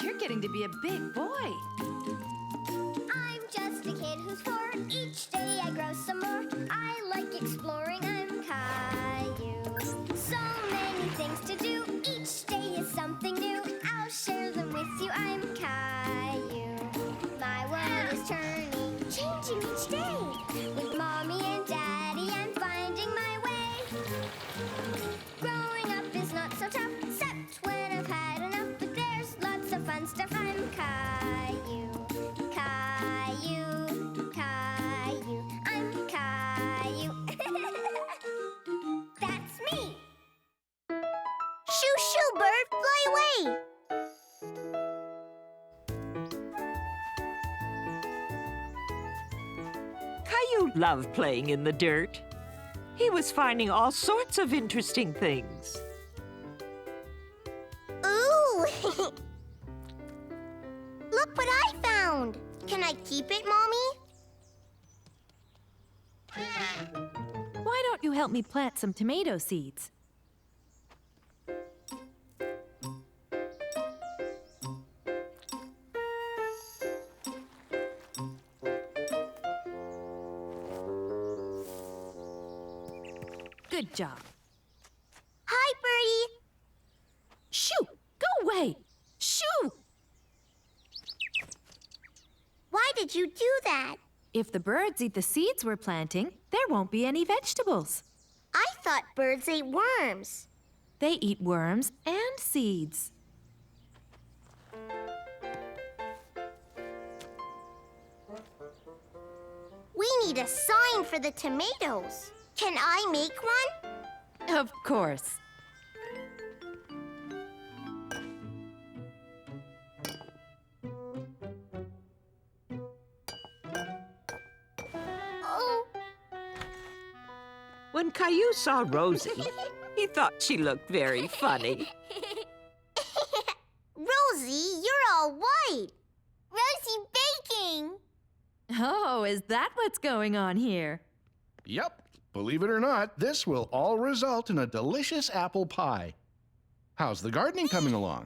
You're getting to be a big boy. I'm just a kid who's 4. Each day I grow some more. I like exploring. I'm Caillou. So many things to do. Each day is something new. I'll share them with you. I'm Caillou. My world is turning, changing each day. With Mommy and Daddy, I'm finding my way. Growing up is not so tough, except when I've had enough. But there's lots of fun stuff. I'm Caillou. Caillou, Caillou, I'm Caillou. That's me. Shoo, shoo, bird, fly away. Caillou loved playing in the dirt. He was finding all sorts of interesting things. Ooh! Look what I found. Can I keep it, Mommy? Why don't you help me plant some tomato seeds? Good job. Hi, Birdie. Shoo! Go away! Shoo! Why did you do that? If the birds eat the seeds we're planting, there won't be any vegetables. I thought birds ate worms. They eat worms and seeds. We need a sign for the tomatoes. Can I make one? Of course. Oh. When Caillou saw Rosie, he thought she looked very funny. Rosie, you're all white. Rosie baking. Oh, is that what's going on here? Yep. Believe it or not, this will all result in a delicious apple pie. How's the gardening coming along?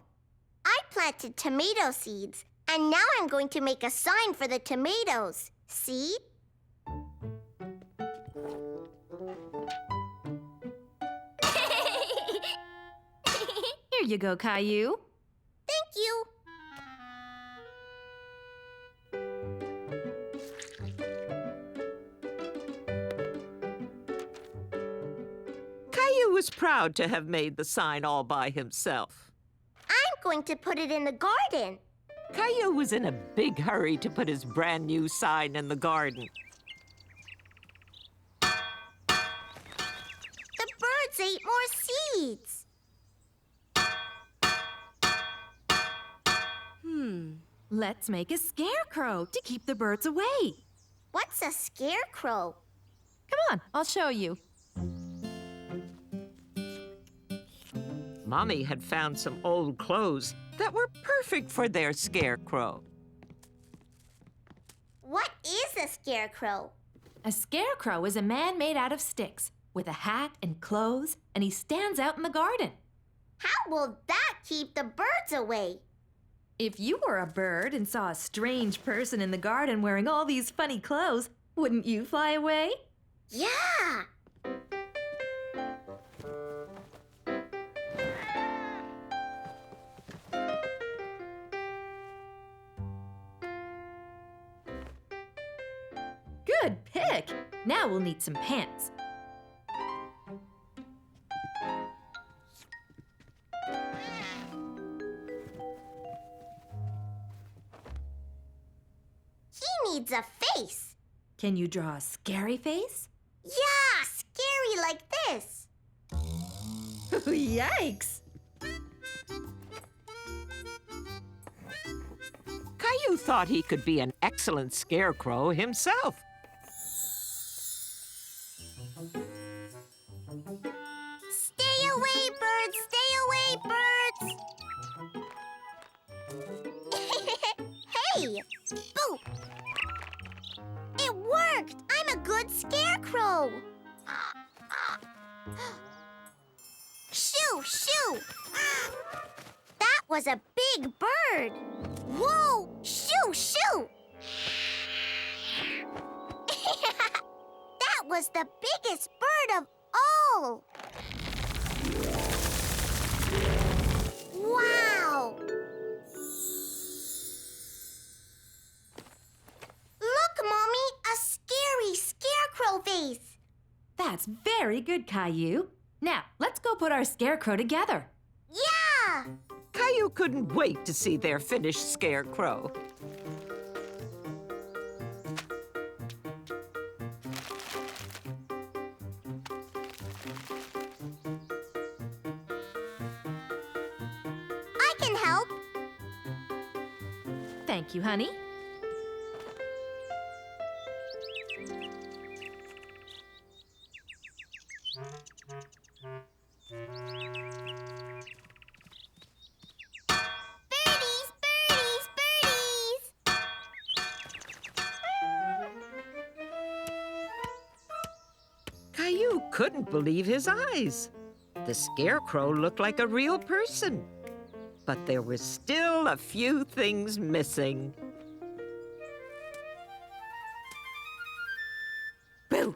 I planted tomato seeds, and now I'm going to make a sign for the tomatoes. See? Here you go, Caillou. Thank you. Caillou was proud to have made the sign all by himself. I'm going to put it in the garden. Caillou was in a big hurry to put his brand new sign in the garden. The birds ate more seeds. Let's make a scarecrow to keep the birds away. What's a scarecrow? Come on, I'll show you. Mommy had found some old clothes that were perfect for their scarecrow. What is a scarecrow? A scarecrow is a man made out of sticks with a hat and clothes, and he stands out in the garden. How will that keep the birds away? If you were a bird and saw a strange person in the garden wearing all these funny clothes, wouldn't you fly away? Yeah! Good pick! Now we'll need some pants. He needs a face. Can you draw a scary face? Yeah, scary like this. Yikes! Caillou thought he could be an excellent scarecrow himself. Stay away, birds! Stay away, birds! Hey! Boo! It worked! I'm a good scarecrow! Shoo! Shoo! That was a big bird. Whoa! Shoo, shoo! That was the biggest bird of all. Wow! Look, Mommy, a scary scarecrow face. That's very good, Caillou. Now, let's go put our scarecrow together. Yeah! Caillou couldn't wait to see their finished scarecrow. I can help. Thank you, honey. Birdies, birdies, birdies! Caillou couldn't believe his eyes. The scarecrow looked like a real person. But there were still a few things missing. Boo!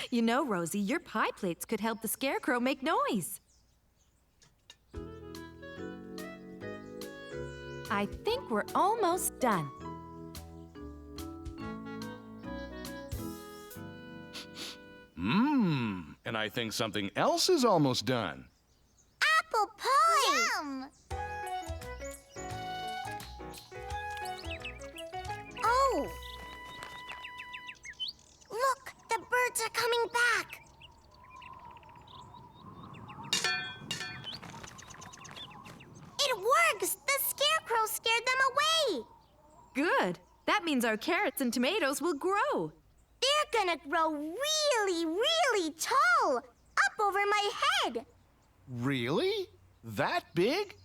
You know, Rosie, your pie plates could help the scarecrow make noise. I think we're almost done. And I think something else is almost done. Apple pie! Yum! Oh! Look, the birds are coming back. It works! The scarecrow scared them away. Good. That means our carrots and tomatoes will grow. They're gonna grow really, really tall, up over my head. Really? That big?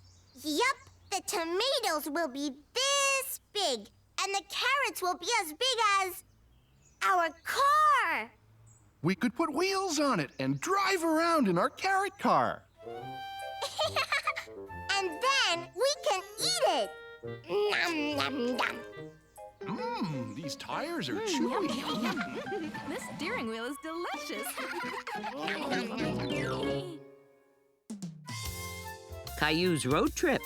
Yup, the tomatoes will be this big, and the carrots will be as big as our car. We could put wheels on it and drive around in our carrot car. And then we can eat it. Nom, nom, nom. These tires are chewy. This steering wheel is delicious. Caillou's road trip.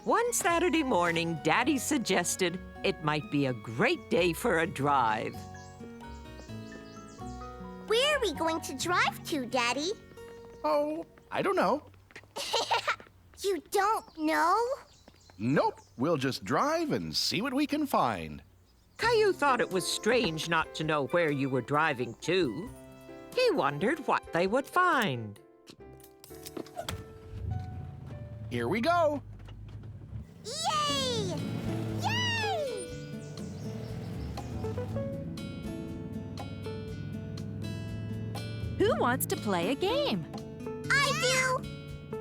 One Saturday morning, Daddy suggested it might be a great day for a drive. Where are we going to drive to, Daddy? Oh, I don't know. You don't know? Nope, we'll just drive and see what we can find. Caillou thought it was strange not to know where you were driving to. He wondered what they would find. Here we go. Yay! Yay! Who wants to play a game? I do!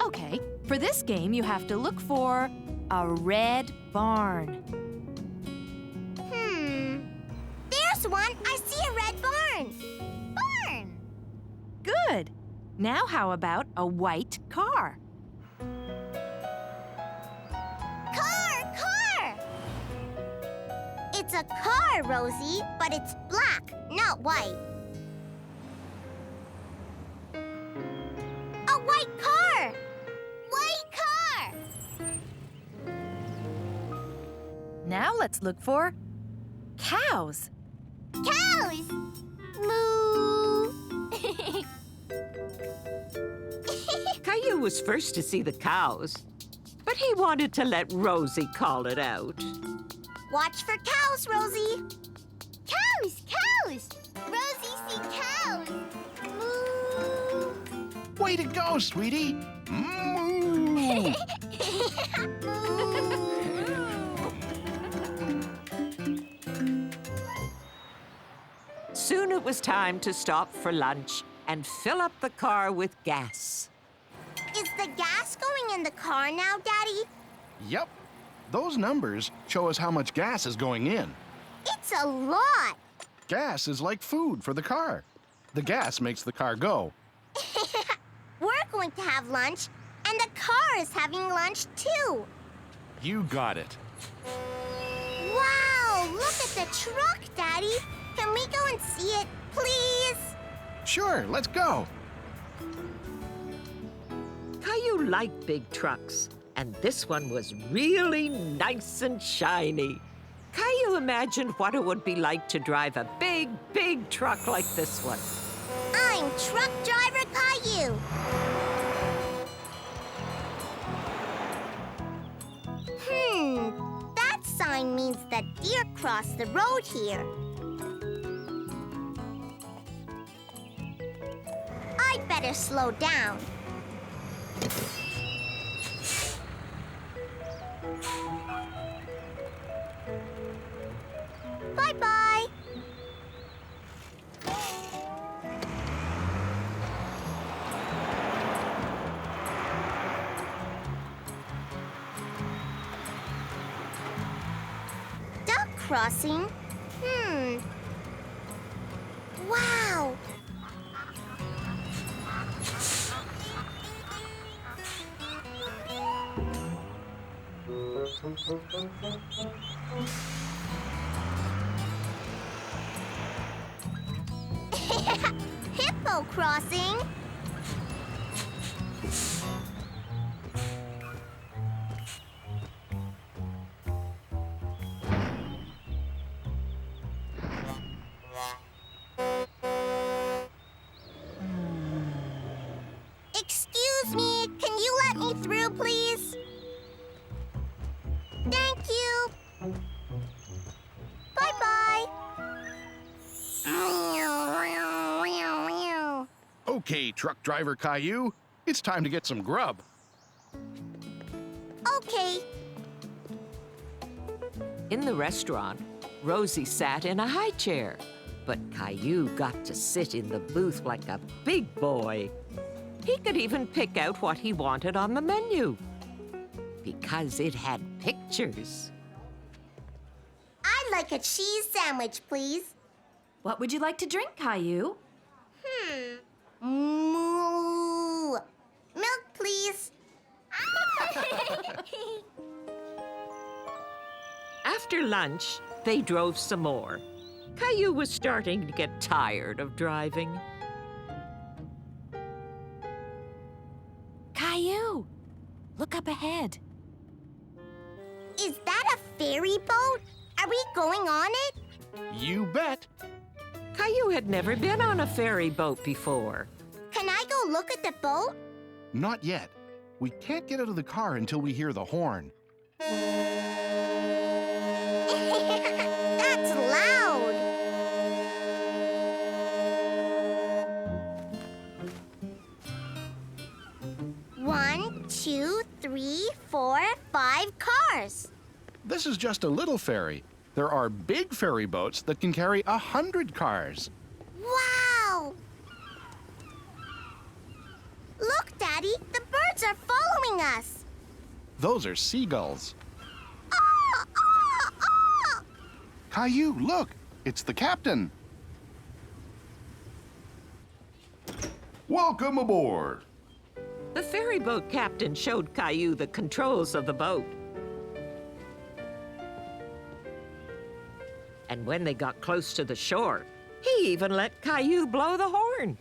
Okay, for this game, you have to look for a red barn. There's one. I see a red barn. Barn! Good. Now how about a white car? Car! It's a car, Rosie, but it's black, not white. A white car! White car! Now let's look for cows. Cows! Moo! Caillou was first to see the cows, but he wanted to let Rosie call it out. Watch for cows, Rosie. Cows! Cows! Rosie, see cows! Moo! Way to go, sweetie. Moo. Soon it was time to stop for lunch and fill up the car with gas. Is the gas going in the car now, Daddy? Yep. Those numbers show us how much gas is going in. It's a lot. Gas is like food for the car. The gas makes the car go. We're going to have lunch, and the car is having lunch too. You got it. Wow, look at the truck, Daddy. Can we go and see it, please? Sure, let's go. Caillou liked big trucks, and this one was really nice and shiny. Caillou imagined what it would be like to drive a big, big truck like this one. I'm Truck Driver Caillou. That sign means that deer cross the road here. I'd better slow down. Bye-bye. Duck crossing? Wow! Hippo crossing? Excuse me, can you let me through, please? Thank you. Bye-bye. Okay, Truck Driver Caillou, it's time to get some grub. Okay. In the restaurant, Rosie sat in a high chair, but Caillou got to sit in the booth like a big boy. He could even pick out what he wanted on the menu, because it had pictures. I'd like a cheese sandwich, please. What would you like to drink, Caillou? Moo. Milk, please. After lunch, they drove some more. Caillou was starting to get tired of driving. Caillou, look up ahead. Is that a ferry boat? Are we going on it? You bet. Caillou had never been on a ferry boat before. Can I go look at the boat? Not yet. We can't get out of the car until we hear the horn. That's loud. One, two, three, 4, 5 cars. This is just a little ferry. There are big ferry boats that can carry 100 cars. Wow! Look, Daddy, the birds are following us. Those are seagulls. Ah, ah, ah! Caillou, look! It's the captain. Welcome aboard. The ferry boat captain showed Caillou the controls of the boat. And when they got close to the shore, he even let Caillou blow the horn.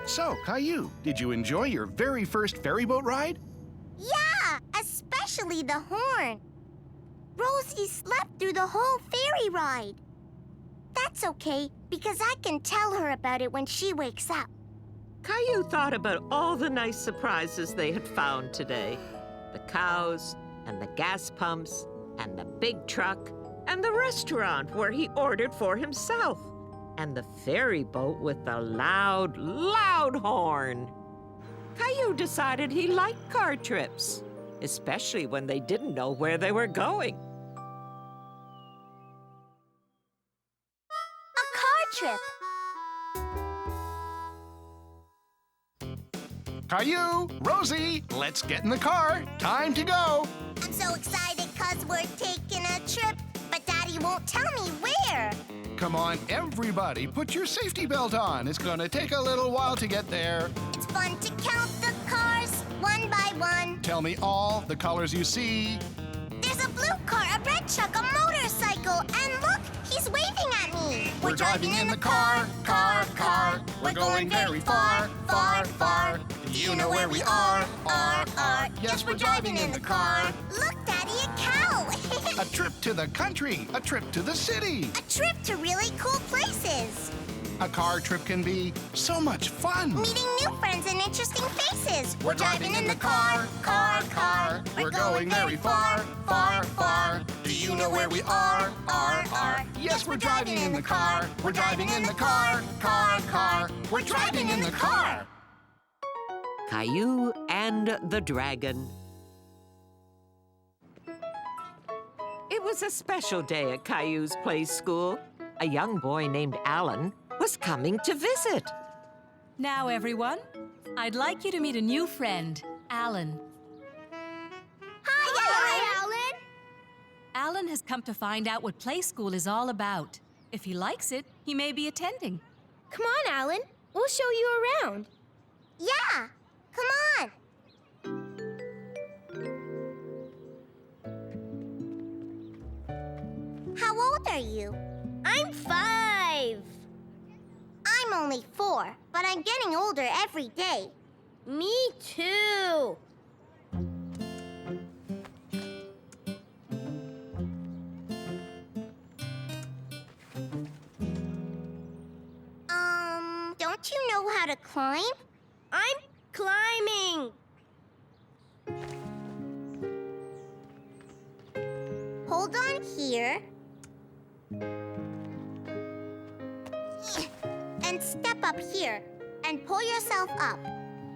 So, Caillou, did you enjoy your very first ferry boat ride? Yeah, especially the horn. Rosie slept through the whole ferry ride. That's okay, because I can tell her about it when she wakes up. Caillou thought about all the nice surprises they had found today. The cows, and the gas pumps, and the big truck, and the restaurant where he ordered for himself, and the ferry boat with the loud, loud horn. Caillou decided he liked car trips, especially when they didn't know where they were going. A car trip. Caillou, Rosie, let's get in the car. Time to go. I'm so excited because we're taking a trip, but Daddy won't tell me where. Come on, everybody, put your safety belt on. It's gonna take a little while to get there. It's fun to count the cars one by one. Tell me all the colors you see. There's a blue car, a red truck, a motorcycle, and look, he's waving at me. We're driving in the car, car, car. We're going very far, far, far. Do you know where we are? Yes, we're driving in the car. Look, Daddy, a cow. A trip to the country, a trip to the city. A trip to really cool places. A car trip can be so much fun. Meeting new friends and interesting faces. We're driving in the car, car, car. We're going very far, far, far. Do you know where we are? Yes, we're driving in the car. We're driving in the car, car, car. We're driving in the car. Caillou and the Dragon. It was a special day at Caillou's play school. A young boy named Alan was coming to visit. Now, everyone, I'd like you to meet a new friend, Alan. Hi, Alan. Alan has come to find out what play school is all about. If he likes it, he may be attending. Come on, Alan. We'll show you around. Yeah, come on. How old are you? I'm 5. I'm only 4, but I'm getting older every day. Me too. Don't you know how to climb? I'm climbing. Hold on here. And step up here. And pull yourself up.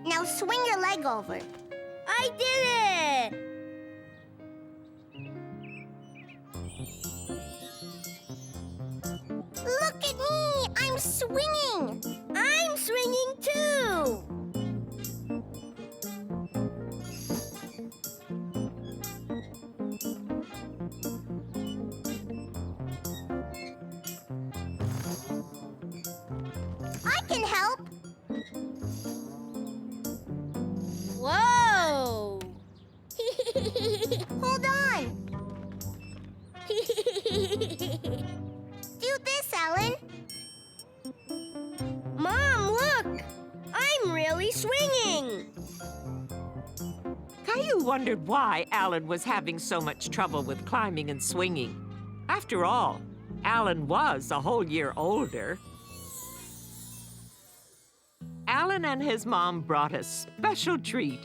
Now swing your leg over. I did it. Look at me! I'm swinging! I'm swinging too. I can help! Whoa. Hold on! Do this, Ellen. Mom, look. I'm really swinging. Caillou wondered why Alan was having so much trouble with climbing and swinging. After all, Alan was a whole year older. Alan and his mom brought a special treat,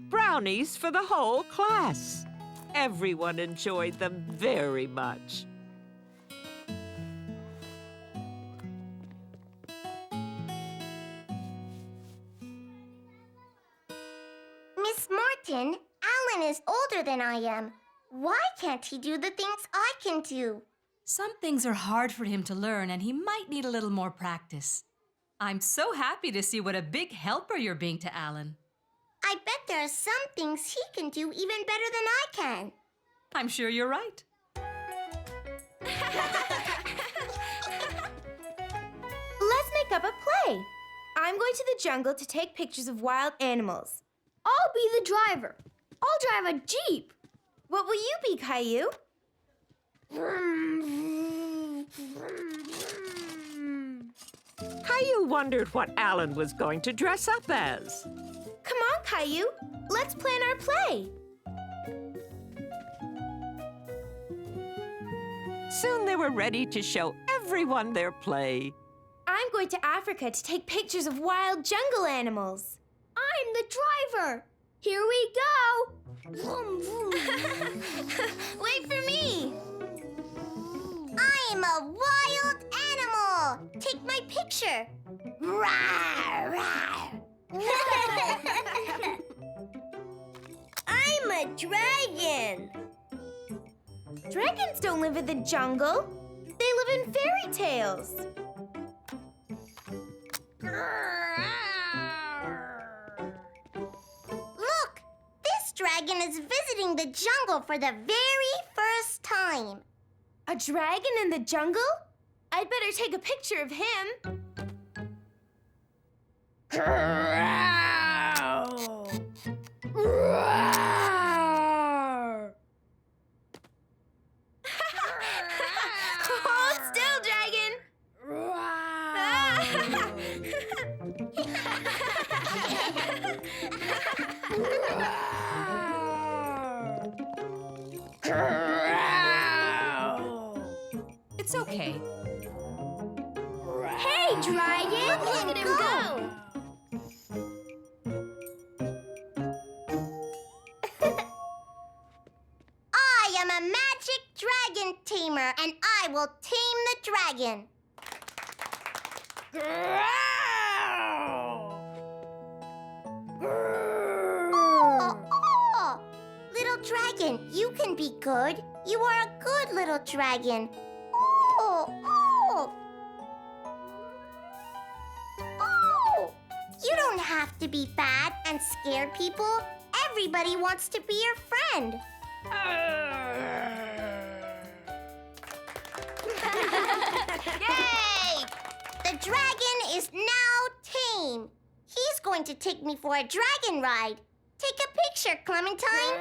brownies for the whole class. Everyone enjoyed them very much. Miss Morton, Alan is older than I am. Why can't he do the things I can do? Some things are hard for him to learn, and he might need a little more practice. I'm so happy to see what a big helper you're being to Alan. I bet there are some things he can do even better than I can. I'm sure you're right. Let's make up a play. I'm going to the jungle to take pictures of wild animals. I'll be the driver. I'll drive a jeep. What will you be, Caillou? Caillou wondered what Alan was going to dress up as. Come on, Caillou. Let's plan our play. Soon they were ready to show everyone their play. I'm going to Africa to take pictures of wild jungle animals. I'm the driver. Here we go. Vroom, vroom. Wait for me. I'm a wild animal. Take my picture. Rawr, rawr. I'm a dragon. Dragons don't live in the jungle. They live in fairy tales. seeing the jungle for the very first time. A dragon in the jungle? I'd better take a picture of him. Hold still, dragon. It's okay. Hey, dragon! Look at him go! I am a magic dragon tamer, and I will tame the dragon. Oh, little dragon, you can be good. You are a good little dragon. Oh. You don't have to be bad and scare people. Everybody wants to be your friend. Yay! The dragon is now tame. He's going to take me for a dragon ride. Take a picture, Clementine.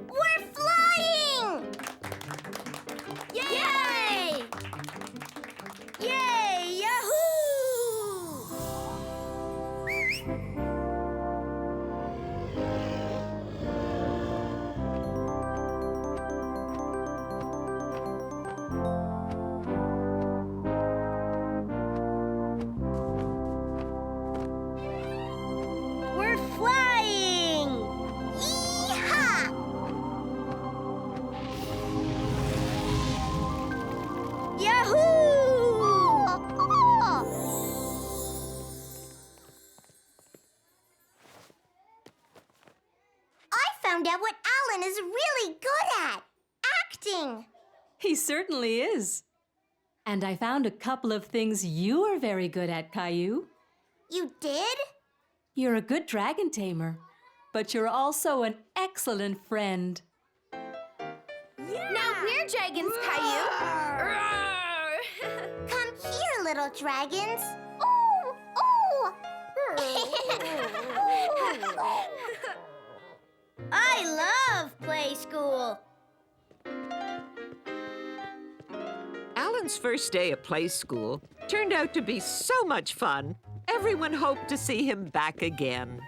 We're flying! Yay! Yay! Yahoo! We're flying! Yee-haw! I found out what Alan is really good at. Acting. He certainly is. And I found a couple of things you are very good at, Caillou. You did? You're a good dragon tamer, but you're also an excellent friend. Now we're dragons, Caillou. Come here, little dragons. Oh, oh. I love playschool. Alan's first day at playschool turned out to be so much fun. Everyone hoped to see him back again.